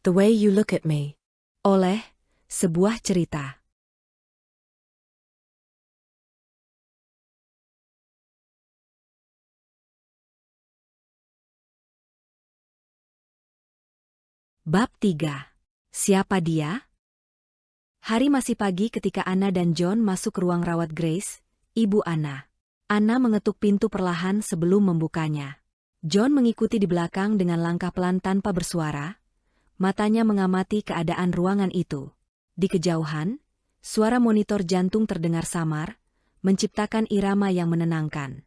The Way You Look at Me. Oleh sebuah cerita. Bab 3. Siapa dia? Hari masih pagi ketika Anna dan John masuk ruang rawat Grace, ibu Anna. Anna mengetuk pintu perlahan sebelum membukanya. John mengikuti di belakang dengan langkah pelan tanpa bersuara. Matanya mengamati keadaan ruangan itu. Di kejauhan, suara monitor jantung terdengar samar, menciptakan irama yang menenangkan.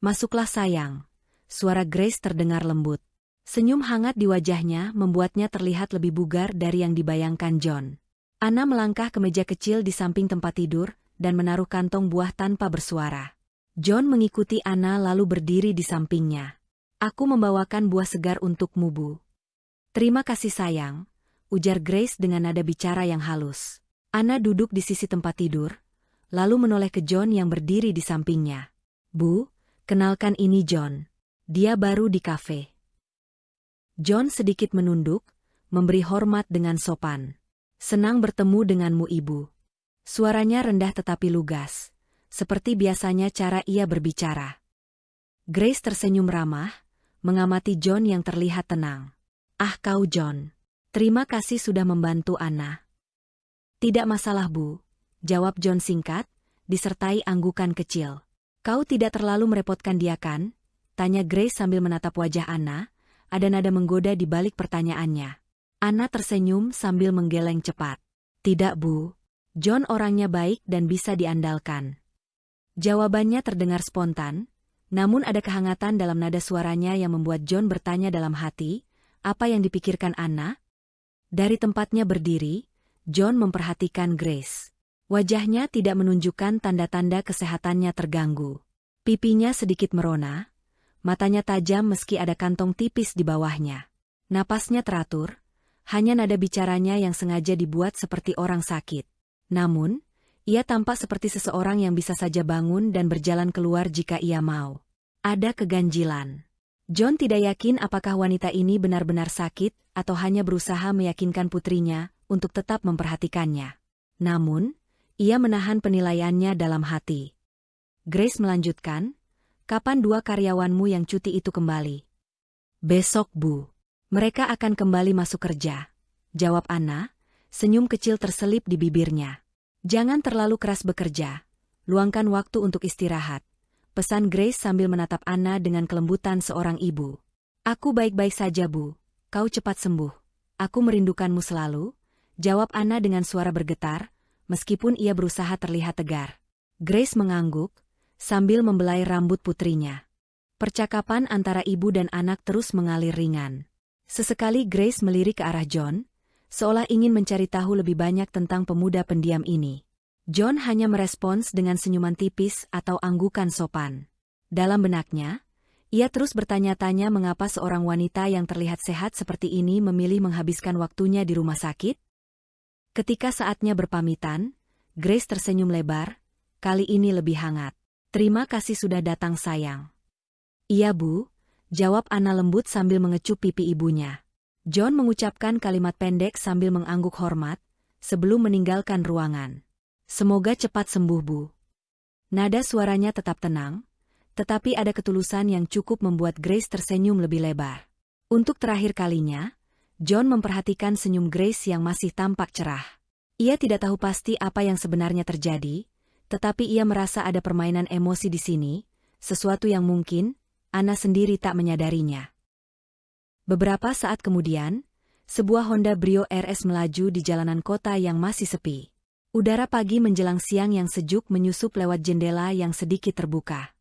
"Masuklah sayang," suara Grace terdengar lembut. Senyum hangat di wajahnya membuatnya terlihat lebih bugar dari yang dibayangkan John. Anna melangkah ke meja kecil di samping tempat tidur dan menaruh kantong buah tanpa bersuara. John mengikuti Anna lalu berdiri di sampingnya. "Aku membawakan buah segar untukmu, Bu." "Terima kasih sayang," ujar Grace dengan nada bicara yang halus. Anna duduk di sisi tempat tidur, lalu menoleh ke John yang berdiri di sampingnya. "Bu, kenalkan ini John. Dia baru di kafe." John sedikit menunduk, memberi hormat dengan sopan. "Senang bertemu denganmu, Ibu." Suaranya rendah tetapi lugas, seperti biasanya cara ia berbicara. Grace tersenyum ramah, mengamati John yang terlihat tenang. "Ah kau John, terima kasih sudah membantu Anna." "Tidak masalah Bu," jawab John singkat, disertai anggukan kecil. "Kau tidak terlalu merepotkan dia kan?" tanya Grace sambil menatap wajah Anna. Ada nada menggoda di balik pertanyaannya. Anna tersenyum sambil menggeleng cepat. "Tidak Bu, John orangnya baik dan bisa diandalkan." Jawabannya terdengar spontan, namun ada kehangatan dalam nada suaranya yang membuat John bertanya dalam hati, apa yang dipikirkan Anna? Dari tempatnya berdiri, John memperhatikan Grace. Wajahnya tidak menunjukkan tanda-tanda kesehatannya terganggu. Pipinya sedikit merona, matanya tajam meski ada kantong tipis di bawahnya. Napasnya teratur, hanya nada bicaranya yang sengaja dibuat seperti orang sakit. Namun, ia tampak seperti seseorang yang bisa saja bangun dan berjalan keluar jika ia mau. Ada keganjilan. John tidak yakin apakah wanita ini benar-benar sakit atau hanya berusaha meyakinkan putrinya untuk tetap memperhatikannya. Namun, ia menahan penilaiannya dalam hati. Grace melanjutkan, "Kapan dua karyawanmu yang cuti itu kembali?" "Besok, Bu. Mereka akan kembali masuk kerja," jawab Anna, senyum kecil terselip di bibirnya. "Jangan terlalu keras bekerja, luangkan waktu untuk istirahat," pesan Grace sambil menatap Anna dengan kelembutan seorang ibu. "Aku baik-baik saja Bu, kau cepat sembuh." "Aku merindukanmu selalu," jawab Anna dengan suara bergetar, meskipun ia berusaha terlihat tegar. Grace mengangguk, sambil membelai rambut putrinya. Percakapan antara ibu dan anak terus mengalir ringan. Sesekali Grace melirik ke arah John, seolah ingin mencari tahu lebih banyak tentang pemuda pendiam ini. John hanya merespons dengan senyuman tipis atau anggukan sopan. Dalam benaknya, ia terus bertanya-tanya mengapa seorang wanita yang terlihat sehat seperti ini memilih menghabiskan waktunya di rumah sakit. Ketika saatnya berpamitan, Grace tersenyum lebar, kali ini lebih hangat. "Terima kasih sudah datang sayang." "Iya Bu," jawab Anna lembut sambil mengecup pipi ibunya. John mengucapkan kalimat pendek sambil mengangguk hormat, sebelum meninggalkan ruangan. "Semoga cepat sembuh Bu." Nada suaranya tetap tenang, tetapi ada ketulusan yang cukup membuat Grace tersenyum lebih lebar. Untuk terakhir kalinya, John memperhatikan senyum Grace yang masih tampak cerah. Ia tidak tahu pasti apa yang sebenarnya terjadi, tetapi ia merasa ada permainan emosi di sini, sesuatu yang mungkin Anna sendiri tak menyadarinya. Beberapa saat kemudian, sebuah Honda Brio RS melaju di jalanan kota yang masih sepi. Udara pagi menjelang siang yang sejuk menyusup lewat jendela yang sedikit terbuka.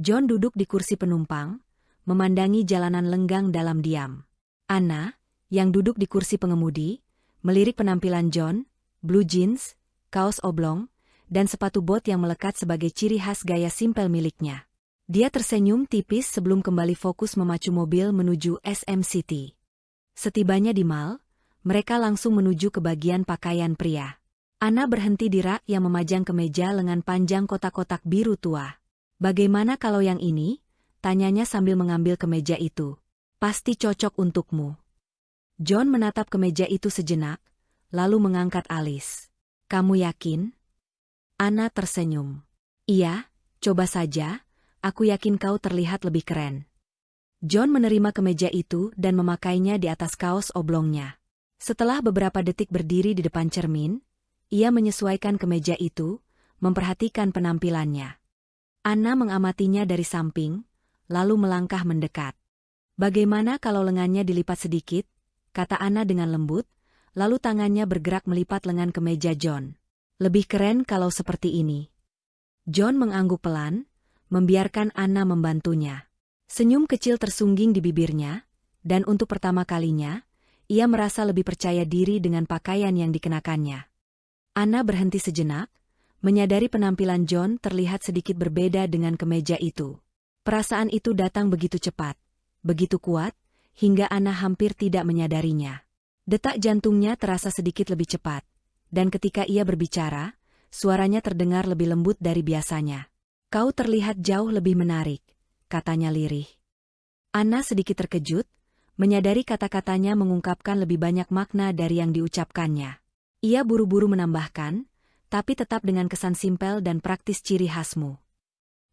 John duduk di kursi penumpang, memandangi jalanan lenggang dalam diam. Anna, yang duduk di kursi pengemudi, melirik penampilan John, blue jeans, kaos oblong, dan sepatu bot yang melekat sebagai ciri khas gaya simpel miliknya. Dia tersenyum tipis sebelum kembali fokus memacu mobil menuju SM City. Setibanya di mall, mereka langsung menuju ke bagian pakaian pria. Anna berhenti di rak yang memajang kemeja lengan panjang kotak-kotak biru tua. "Bagaimana kalau yang ini?" tanyanya sambil mengambil kemeja itu. "Pasti cocok untukmu." John menatap kemeja itu sejenak, lalu mengangkat alis. Kamu yakin? Anna tersenyum. Iya, coba saja, aku yakin kau terlihat lebih keren. John menerima kemeja itu dan memakainya di atas kaos oblongnya. Setelah beberapa detik berdiri di depan cermin, ia menyesuaikan kemeja itu, memperhatikan penampilannya. Anna mengamatinya dari samping, lalu melangkah mendekat. Bagaimana kalau lengannya dilipat sedikit? Kata Anna dengan lembut, lalu tangannya bergerak melipat lengan kemeja John. Lebih keren kalau seperti ini. John mengangguk pelan, membiarkan Anna membantunya. Senyum kecil tersungging di bibirnya, dan untuk pertama kalinya, ia merasa lebih percaya diri dengan pakaian yang dikenakannya. Anna berhenti sejenak, menyadari penampilan John terlihat sedikit berbeda dengan kemeja itu. Perasaan itu datang begitu cepat, begitu kuat, hingga Anna hampir tidak menyadarinya. Detak jantungnya terasa sedikit lebih cepat, dan ketika ia berbicara, suaranya terdengar lebih lembut dari biasanya. Kau terlihat jauh lebih menarik, katanya lirih. Anna sedikit terkejut, menyadari kata-katanya mengungkapkan lebih banyak makna dari yang diucapkannya. Ia buru-buru menambahkan, tapi tetap dengan kesan simpel dan praktis ciri khasmu.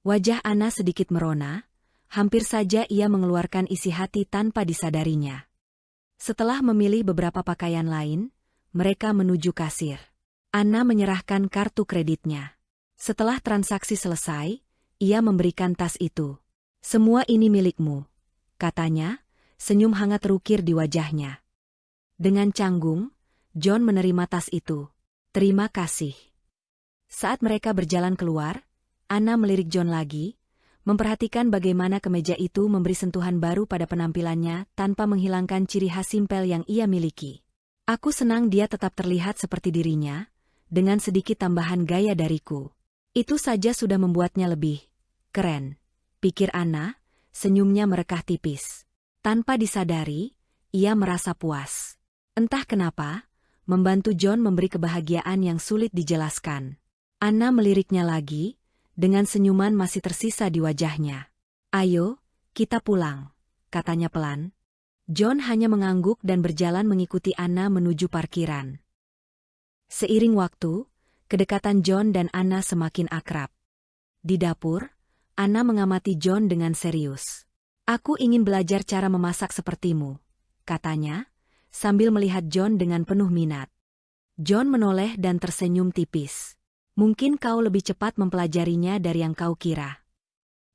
Wajah Anna sedikit merona, hampir saja ia mengeluarkan isi hati tanpa disadarinya. Setelah memilih beberapa pakaian lain, mereka menuju kasir. Anna menyerahkan kartu kreditnya. Setelah transaksi selesai, ia memberikan tas itu. Semua ini milikmu, katanya, senyum hangat terukir di wajahnya. Dengan canggung, John menerima tas itu. Terima kasih. Saat mereka berjalan keluar, Anna melirik John lagi, memperhatikan bagaimana kemeja itu memberi sentuhan baru pada penampilannya tanpa menghilangkan ciri khas simpel yang ia miliki. Aku senang dia tetap terlihat seperti dirinya, dengan sedikit tambahan gaya dariku. Itu saja sudah membuatnya lebih keren, pikir Anna, senyumnya merekah tipis. Tanpa disadari, ia merasa puas. Entah kenapa, membantu John memberi kebahagiaan yang sulit dijelaskan. Anna meliriknya lagi, dengan senyuman masih tersisa di wajahnya. Ayo, kita pulang, katanya pelan. John hanya mengangguk dan berjalan mengikuti Anna menuju parkiran. Seiring waktu, kedekatan John dan Anna semakin akrab. Di dapur, Anna mengamati John dengan serius. Aku ingin belajar cara memasak sepertimu, katanya, sambil melihat John dengan penuh minat. John menoleh dan tersenyum tipis. Mungkin kau lebih cepat mempelajarinya dari yang kau kira.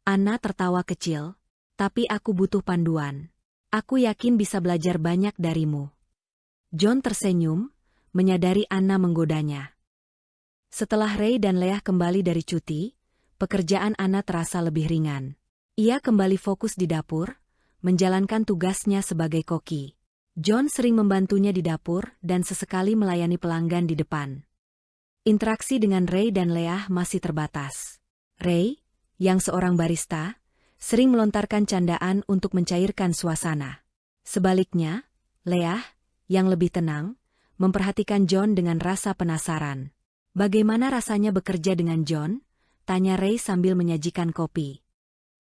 Anna tertawa kecil, tapi aku butuh panduan. Aku yakin bisa belajar banyak darimu. John tersenyum, menyadari Anna menggodanya. Setelah Ray dan Leah kembali dari cuti, pekerjaan Anna terasa lebih ringan. Ia kembali fokus di dapur, menjalankan tugasnya sebagai koki. John sering membantunya di dapur dan sesekali melayani pelanggan di depan. Interaksi dengan Ray dan Leah masih terbatas. Ray, yang seorang barista, sering melontarkan candaan untuk mencairkan suasana. Sebaliknya, Leah, yang lebih tenang, memperhatikan John dengan rasa penasaran. Bagaimana rasanya bekerja dengan John? Tanya Ray sambil menyajikan kopi.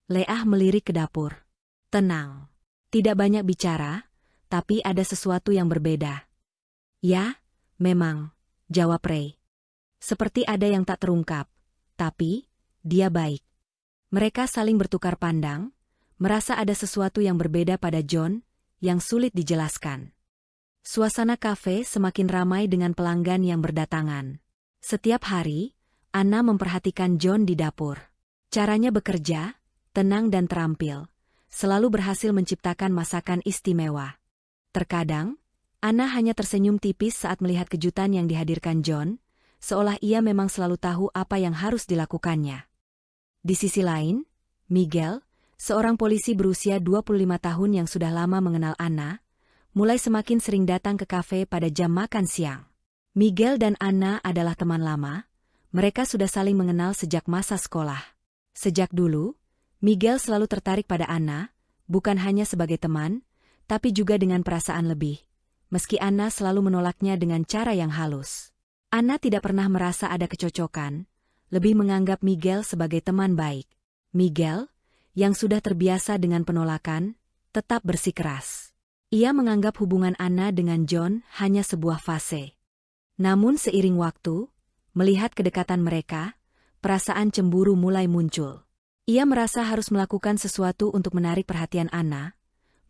Leah melirik ke dapur. Tenang. Tidak banyak bicara, tapi ada sesuatu yang berbeda. Ya, memang, jawab Ray. Seperti ada yang tak terungkap, tapi dia baik. Mereka saling bertukar pandang, merasa ada sesuatu yang berbeda pada John, yang sulit dijelaskan. Suasana kafe semakin ramai dengan pelanggan yang berdatangan. Setiap hari, Anna memperhatikan John di dapur. Caranya bekerja, tenang dan terampil, selalu berhasil menciptakan masakan istimewa. Terkadang, Anna hanya tersenyum tipis saat melihat kejutan yang dihadirkan John, seolah ia memang selalu tahu apa yang harus dilakukannya. Di sisi lain, Miguel, seorang polisi berusia 25 tahun yang sudah lama mengenal Anna, mulai semakin sering datang ke kafe pada jam makan siang. Miguel dan Anna adalah teman lama, mereka sudah saling mengenal sejak masa sekolah. Sejak dulu, Miguel selalu tertarik pada Anna, bukan hanya sebagai teman, tapi juga dengan perasaan lebih, meski Anna selalu menolaknya dengan cara yang halus. Anna tidak pernah merasa ada kecocokan, lebih menganggap Miguel sebagai teman baik. Miguel, yang sudah terbiasa dengan penolakan, tetap bersikeras. Ia menganggap hubungan Anna dengan John hanya sebuah fase. Namun seiring waktu, melihat kedekatan mereka, perasaan cemburu mulai muncul. Ia merasa harus melakukan sesuatu untuk menarik perhatian Anna,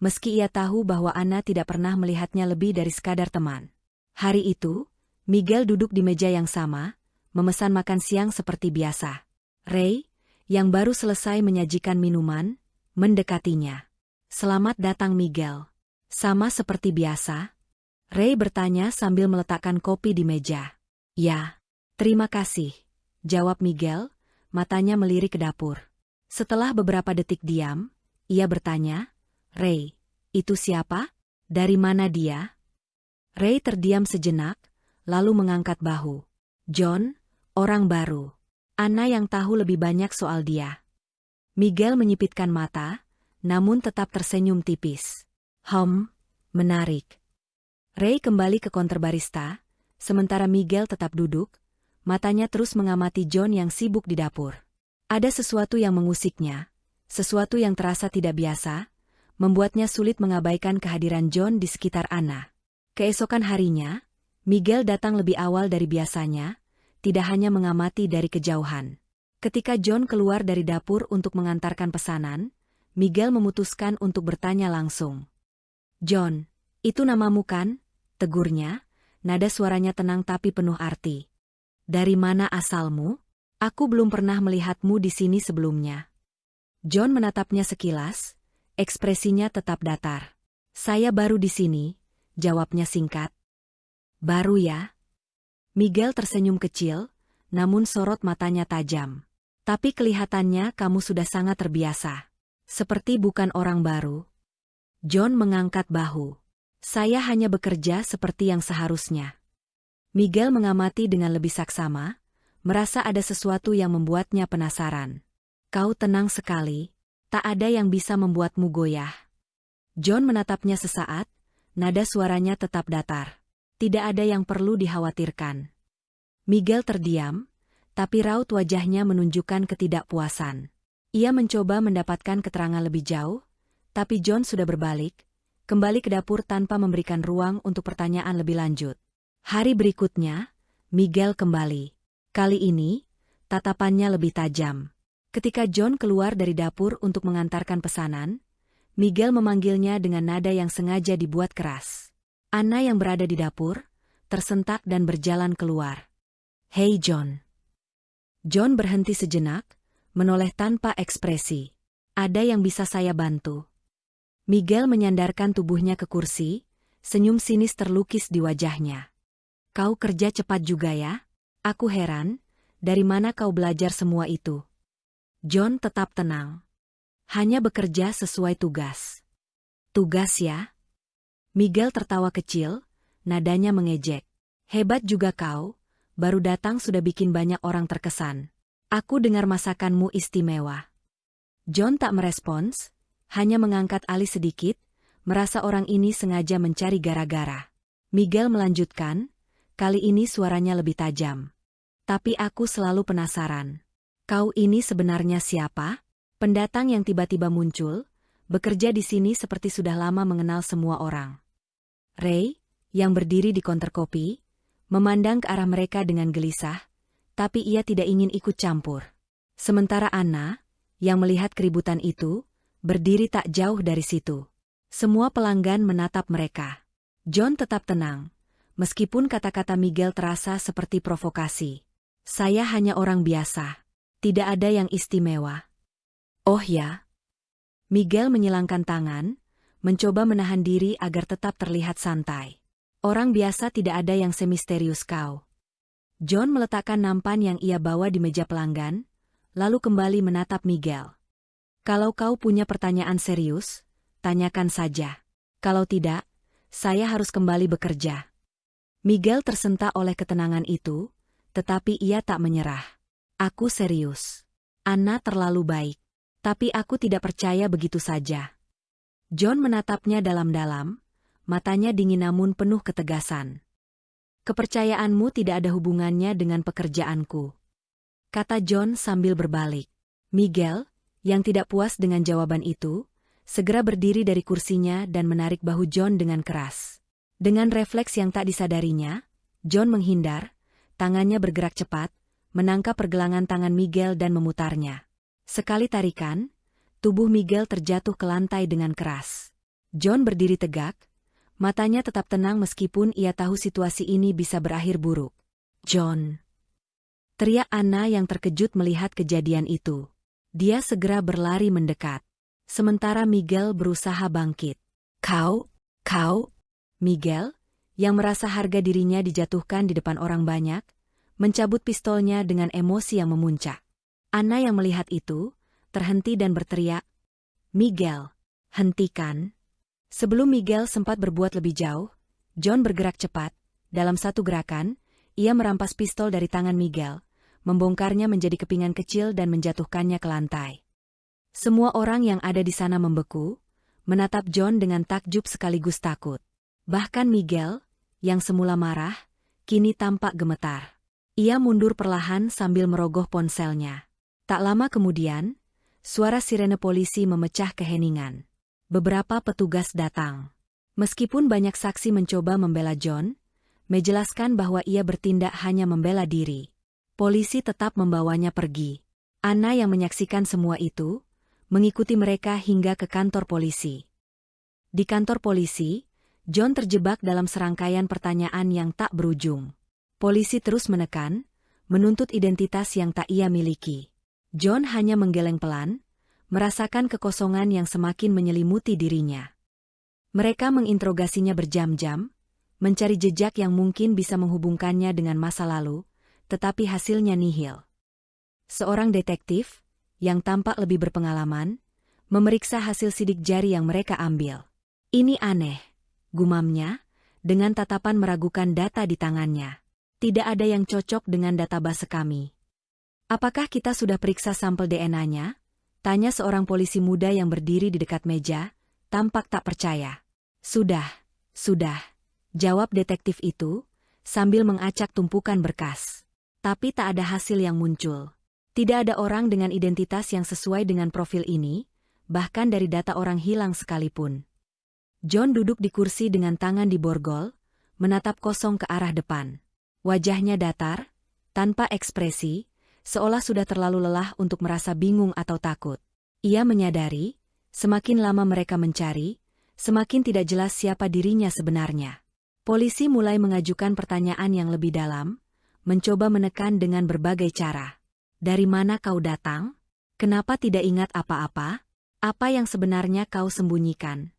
meski ia tahu bahwa Anna tidak pernah melihatnya lebih dari sekadar teman. Hari itu, Miguel duduk di meja yang sama, memesan makan siang seperti biasa. Ray, yang baru selesai menyajikan minuman, mendekatinya. "Selamat datang, Miguel." "Sama seperti biasa?" Ray bertanya sambil meletakkan kopi di meja. "Ya, terima kasih," jawab Miguel, matanya melirik ke dapur. Setelah beberapa detik diam, ia bertanya, "Ray, itu siapa? Dari mana dia?" Ray terdiam sejenak, lalu mengangkat bahu. "John, orang baru. Anna yang tahu lebih banyak soal dia." Miguel menyipitkan mata, namun tetap tersenyum tipis. Menarik." Ray kembali ke counter barista, sementara Miguel tetap duduk, matanya terus mengamati John yang sibuk di dapur. Ada sesuatu yang mengusiknya, sesuatu yang terasa tidak biasa, membuatnya sulit mengabaikan kehadiran John di sekitar Anna. Keesokan harinya, Miguel datang lebih awal dari biasanya, tidak hanya mengamati dari kejauhan. Ketika John keluar dari dapur untuk mengantarkan pesanan, Miguel memutuskan untuk bertanya langsung. "John, itu namamu kan?" tegurnya, nada suaranya tenang tapi penuh arti. "Dari mana asalmu? Aku belum pernah melihatmu di sini sebelumnya." John menatapnya sekilas, ekspresinya tetap datar. "Saya baru di sini," jawabnya singkat. "Baru ya?" Miguel tersenyum kecil, namun sorot matanya tajam. "Tapi kelihatannya kamu sudah sangat terbiasa. Seperti bukan orang baru." John mengangkat bahu. "Saya hanya bekerja seperti yang seharusnya." Miguel mengamati dengan lebih saksama, merasa ada sesuatu yang membuatnya penasaran. "Kau tenang sekali, tak ada yang bisa membuatmu goyah." John menatapnya sesaat, nada suaranya tetap datar. "Tidak ada yang perlu dikhawatirkan." Miguel terdiam, tapi raut wajahnya menunjukkan ketidakpuasan. Ia mencoba mendapatkan keterangan lebih jauh, tapi John sudah berbalik, kembali ke dapur tanpa memberikan ruang untuk pertanyaan lebih lanjut. Hari berikutnya, Miguel kembali. Kali ini, tatapannya lebih tajam. Ketika John keluar dari dapur untuk mengantarkan pesanan, Miguel memanggilnya dengan nada yang sengaja dibuat keras. Anna yang berada di dapur, tersentak dan berjalan keluar. "Hei John." John berhenti sejenak, menoleh tanpa ekspresi. "Ada yang bisa saya bantu?" Miguel menyandarkan tubuhnya ke kursi, senyum sinis terlukis di wajahnya. "Kau kerja cepat juga ya? Aku heran, dari mana kau belajar semua itu?" John tetap tenang. "Hanya bekerja sesuai tugas." "Tugas ya?" Miguel tertawa kecil, nadanya mengejek. "Hebat juga kau, baru datang sudah bikin banyak orang terkesan. Aku dengar masakanmu istimewa." John tak merespons, hanya mengangkat alis sedikit, merasa orang ini sengaja mencari gara-gara. Miguel melanjutkan, kali ini suaranya lebih tajam. "Tapi aku selalu penasaran. Kau ini sebenarnya siapa? Pendatang yang tiba-tiba muncul, bekerja di sini seperti sudah lama mengenal semua orang." Ray, yang berdiri di konter kopi, memandang ke arah mereka dengan gelisah, tapi ia tidak ingin ikut campur. Sementara Anna, yang melihat keributan itu, berdiri tak jauh dari situ. Semua pelanggan menatap mereka. John tetap tenang, meskipun kata-kata Miguel terasa seperti provokasi. "Saya hanya orang biasa. Tidak ada yang istimewa." "Oh ya?" Miguel menyilangkan tangan, mencoba menahan diri agar tetap terlihat santai. "Orang biasa tidak ada yang semisterius kau." John meletakkan nampan yang ia bawa di meja pelanggan, lalu kembali menatap Miguel. "Kalau kau punya pertanyaan serius, tanyakan saja. Kalau tidak, saya harus kembali bekerja." Miguel tersentak oleh ketenangan itu, tetapi ia tak menyerah. "Aku serius. Anna terlalu baik. Tapi aku tidak percaya begitu saja." John menatapnya dalam-dalam, matanya dingin namun penuh ketegasan. "Kepercayaanmu tidak ada hubungannya dengan pekerjaanku," kata John sambil berbalik. Miguel, yang tidak puas dengan jawaban itu, segera berdiri dari kursinya dan menarik bahu John dengan keras. Dengan refleks yang tak disadarinya, John menghindar, tangannya bergerak cepat, menangkap pergelangan tangan Miguel dan memutarnya. Sekali tarikan, tubuh Miguel terjatuh ke lantai dengan keras. John berdiri tegak, matanya tetap tenang meskipun ia tahu situasi ini bisa berakhir buruk. "John!" teriak Anna yang terkejut melihat kejadian itu. Dia segera berlari mendekat. Sementara Miguel berusaha bangkit. Kau! Miguel, yang merasa harga dirinya dijatuhkan di depan orang banyak, mencabut pistolnya dengan emosi yang memuncak. Anna yang melihat itu, terhenti dan berteriak, "Miguel, hentikan!" Sebelum Miguel sempat berbuat lebih jauh, John bergerak cepat. Dalam satu gerakan, ia merampas pistol dari tangan Miguel, membongkarnya menjadi kepingan kecil dan menjatuhkannya ke lantai. Semua orang yang ada di sana membeku, menatap John dengan takjub sekaligus takut. Bahkan Miguel, yang semula marah, kini tampak gemetar. Ia mundur perlahan sambil merogoh ponselnya. Tak lama kemudian, suara sirene polisi memecah keheningan. Beberapa petugas datang. Meskipun banyak saksi mencoba membela John, menjelaskan bahwa ia bertindak hanya membela diri. Polisi tetap membawanya pergi. Anna yang menyaksikan semua itu, mengikuti mereka hingga ke kantor polisi. Di kantor polisi, John terjebak dalam serangkaian pertanyaan yang tak berujung. Polisi terus menekan, menuntut identitas yang tak ia miliki. John hanya menggeleng pelan, merasakan kekosongan yang semakin menyelimuti dirinya. Mereka menginterogasinya berjam-jam, mencari jejak yang mungkin bisa menghubungkannya dengan masa lalu, tetapi hasilnya nihil. Seorang detektif, yang tampak lebih berpengalaman, memeriksa hasil sidik jari yang mereka ambil. "Ini aneh," gumamnya, dengan tatapan meragukan data di tangannya. "Tidak ada yang cocok dengan database kami." "Apakah kita sudah periksa sampel DNA-nya?" tanya seorang polisi muda yang berdiri di dekat meja, tampak tak percaya. Sudah, jawab detektif itu, sambil mengacak tumpukan berkas. Tapi tak ada hasil yang muncul. Tidak ada orang dengan identitas yang sesuai dengan profil ini, bahkan dari data orang hilang sekalipun. John duduk di kursi dengan tangan di borgol, menatap kosong ke arah depan. Wajahnya datar, tanpa ekspresi, seolah sudah terlalu lelah untuk merasa bingung atau takut. Ia menyadari, semakin lama mereka mencari, semakin tidak jelas siapa dirinya sebenarnya. Polisi mulai mengajukan pertanyaan yang lebih dalam, mencoba menekan dengan berbagai cara. "Dari mana kau datang? Kenapa tidak ingat apa-apa? Apa yang sebenarnya kau sembunyikan?"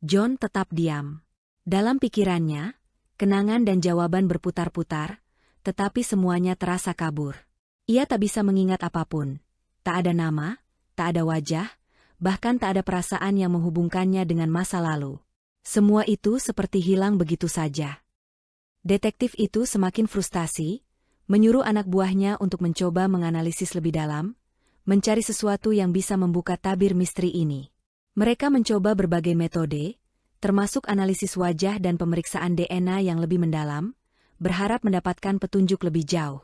John tetap diam. Dalam pikirannya, kenangan dan jawaban berputar-putar, tetapi semuanya terasa kabur. Ia tak bisa mengingat apapun. Tak ada nama, tak ada wajah, bahkan tak ada perasaan yang menghubungkannya dengan masa lalu. Semua itu seperti hilang begitu saja. Detektif itu semakin frustasi, menyuruh anak buahnya untuk mencoba menganalisis lebih dalam, mencari sesuatu yang bisa membuka tabir misteri ini. Mereka mencoba berbagai metode, termasuk analisis wajah dan pemeriksaan DNA yang lebih mendalam, berharap mendapatkan petunjuk lebih jauh.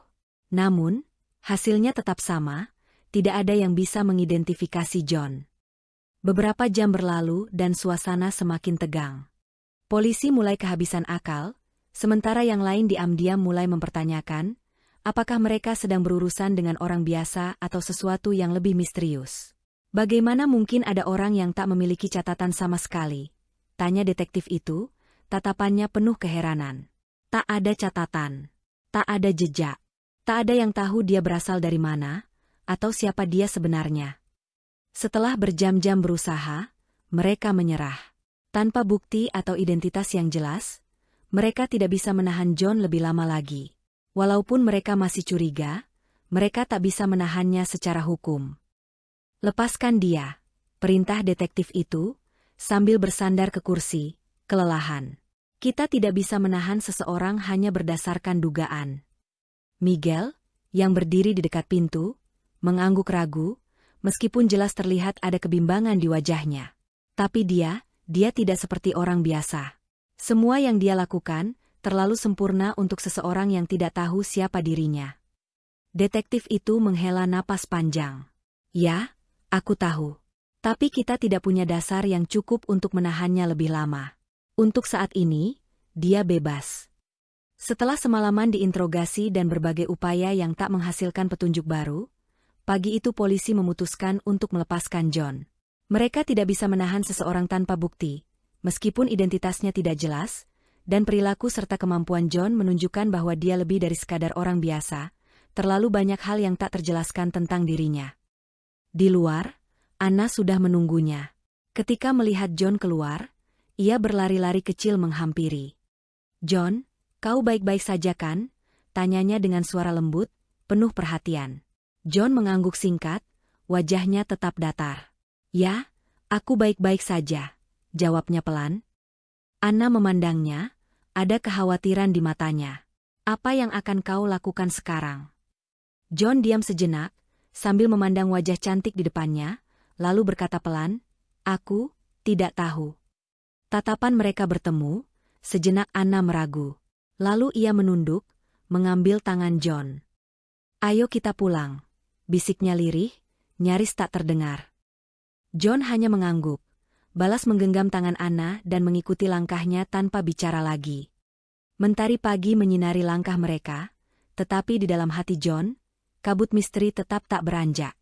Namun, hasilnya tetap sama, tidak ada yang bisa mengidentifikasi John. Beberapa jam berlalu dan suasana semakin tegang. Polisi mulai kehabisan akal, sementara yang lain diam-diam mulai mempertanyakan, apakah mereka sedang berurusan dengan orang biasa atau sesuatu yang lebih misterius. "Bagaimana mungkin ada orang yang tak memiliki catatan sama sekali?" tanya detektif itu, tatapannya penuh keheranan. Tak ada catatan, tak ada jejak, tak ada yang tahu dia berasal dari mana, atau siapa dia sebenarnya. Setelah berjam-jam berusaha, mereka menyerah. Tanpa bukti atau identitas yang jelas, mereka tidak bisa menahan John lebih lama lagi. Walaupun mereka masih curiga, mereka tak bisa menahannya secara hukum. "Lepaskan dia," perintah detektif itu, sambil bersandar ke kursi, kelelahan. "Kita tidak bisa menahan seseorang hanya berdasarkan dugaan." Miguel, yang berdiri di dekat pintu, mengangguk ragu, meskipun jelas terlihat ada kebimbangan di wajahnya. Tapi dia tidak seperti orang biasa. Semua yang dia lakukan, terlalu sempurna untuk seseorang yang tidak tahu siapa dirinya. Detektif itu menghela napas panjang. "Ya, aku tahu. Tapi kita tidak punya dasar yang cukup untuk menahannya lebih lama. Untuk saat ini, dia bebas. Setelah semalaman diinterogasi dan berbagai upaya yang tak menghasilkan petunjuk baru, pagi itu polisi memutuskan untuk melepaskan John. Mereka tidak bisa menahan seseorang tanpa bukti, meskipun identitasnya tidak jelas, dan perilaku serta kemampuan John menunjukkan bahwa dia lebih dari sekadar orang biasa, terlalu banyak hal yang tak terjelaskan tentang dirinya. Di luar, Anna sudah menunggunya. Ketika melihat John keluar, ia berlari-lari kecil menghampiri. "John, kau baik-baik saja kan?" tanyanya dengan suara lembut, penuh perhatian. John mengangguk singkat, wajahnya tetap datar. "Ya, aku baik-baik saja," jawabnya pelan. Anna memandangnya, ada kekhawatiran di matanya. "Apa yang akan kau lakukan sekarang?" John diam sejenak, sambil memandang wajah cantik di depannya, lalu berkata pelan, "Aku tidak tahu." Tatapan mereka bertemu, sejenak Anna meragu. Lalu ia menunduk, mengambil tangan John. "Ayo kita pulang," bisiknya lirih, nyaris tak terdengar. John hanya mengangguk, balas menggenggam tangan Anna dan mengikuti langkahnya tanpa bicara lagi. Mentari pagi menyinari langkah mereka, tetapi di dalam hati John, kabut misteri tetap tak beranjak.